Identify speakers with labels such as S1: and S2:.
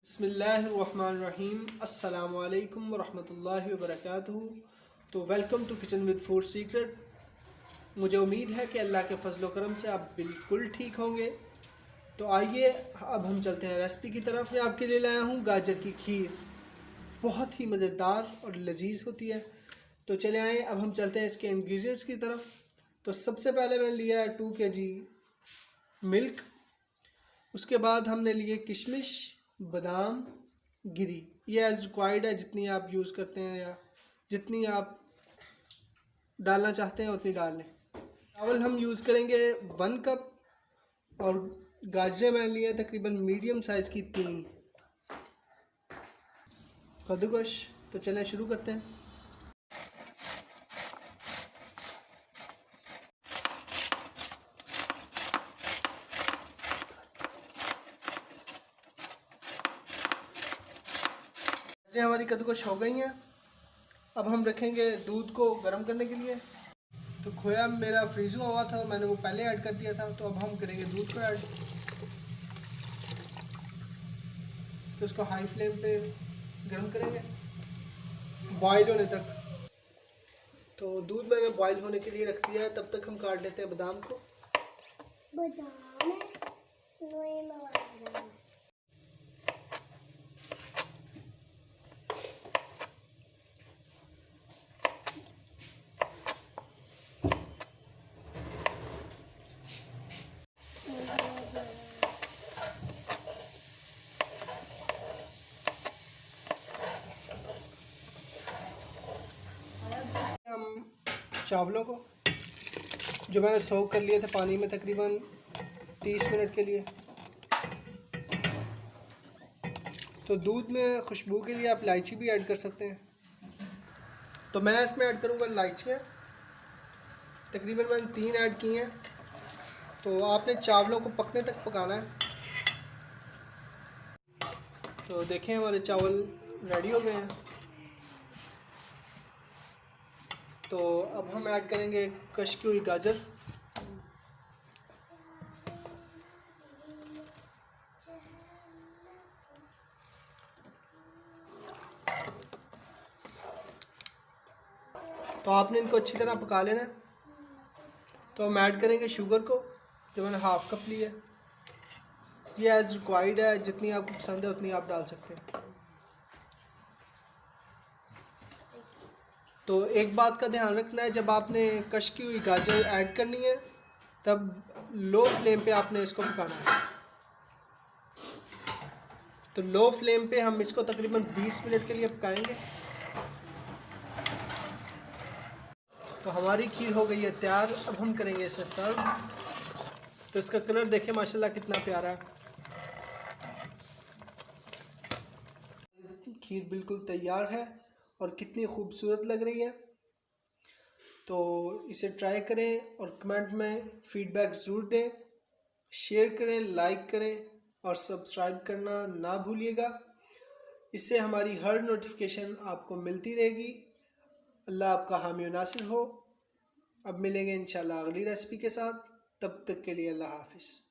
S1: बिस्मिल्लाहिर्रहमानिर्रहीम अस्सलामु अलैकुम वरहमतुल्लाहि वबरकातुहू। तो welcome to Kitchen with Food Secret. मुझे उम्मीद है कि अल्लाह के फजल करम से आप बिल्कुल ठीक होंगे। तो आइए अब हम चलते हैं रेसिपी की तरफ। मैं आपके लिए लाया हूँ गाजर की खीर, बहुत ही मज़ेदार और लजीज होती है। तो चले आए अब हम चलते हैं इसके इंग्रेडिएंट्स की तरफ। तो सबसे पहले मैंने लिया है 2 kg मिल्क। उसके बाद हमने लिए किशमिश, बादाम, गिरी। ये एज़ रिक्वायर्ड है, जितनी आप यूज़ करते हैं या जितनी आप डालना चाहते हैं उतनी डाल लें। चावल हम यूज़ करेंगे 1 कप, और गाजरें मैंने लिए तकरीबन मीडियम साइज़ की 3 कद्दूकश। तो चलें शुरू करते हैं। हमारी कद्दूकश हो गई हैं। अब हम रखेंगे दूध को गर्म करने के लिए। तो खोया मेरा फ्रीज हुआ था, मैंने वो पहले ऐड कर दिया था। तो अब हम करेंगे दूध को ऐड। तो इसको हाई फ्लेम पे गर्म करेंगे बॉयल होने तक। तो दूध मैंने बॉयल होने के लिए रख दिया है, तब तक हम काट लेते हैं बादाम को। हम चावलों को जो मैंने सोक कर लिए थे पानी में तकरीबन 30 मिनट के लिए। तो दूध में खुशबू के लिए आप इलायची भी ऐड कर सकते हैं। तो मैं इसमें ऐड करूँगा इलायचियाँ, तकरीबन मैंने 3 ऐड की हैं। तो आपने चावलों को पकने तक पकाना है। तो देखें हमारे चावल रेडी हो गए हैं। तो अब हम ऐड करेंगे कश की हुई गाजर। तो आपने इनको अच्छी तरह पका लेना है। तो हम ऐड करेंगे शुगर को, जो मैंने हाफ कप लिया है। ये एज़ रिक्वायर्ड है, जितनी आपको पसंद है उतनी आप डाल सकते हैं। तो एक बात का ध्यान रखना है, जब आपने कश की हुई गाजर ऐड करनी है तब लो फ्लेम पे आपने इसको पकाना है। तो लो फ्लेम पे हम इसको तकरीबन 20 मिनट के लिए पकाएंगे। तो हमारी खीर हो गई है तैयार। अब हम करेंगे इसे सर्व। तो इसका कलर देखें माशाल्लाह कितना प्यारा है। खीर बिल्कुल तैयार है और कितनी खूबसूरत लग रही है। तो इसे ट्राई करें और कमेंट में फ़ीडबैक ज़रूर दें। शेयर करें, लाइक करें और सब्सक्राइब करना ना भूलिएगा। इससे हमारी हर नोटिफिकेशन आपको मिलती रहेगी। अल्लाह आपका हामी व नासिर हो। अब मिलेंगे इंशाल्लाह अगली रेसिपी के साथ। तब तक के लिए अल्लाह हाफ़िज़।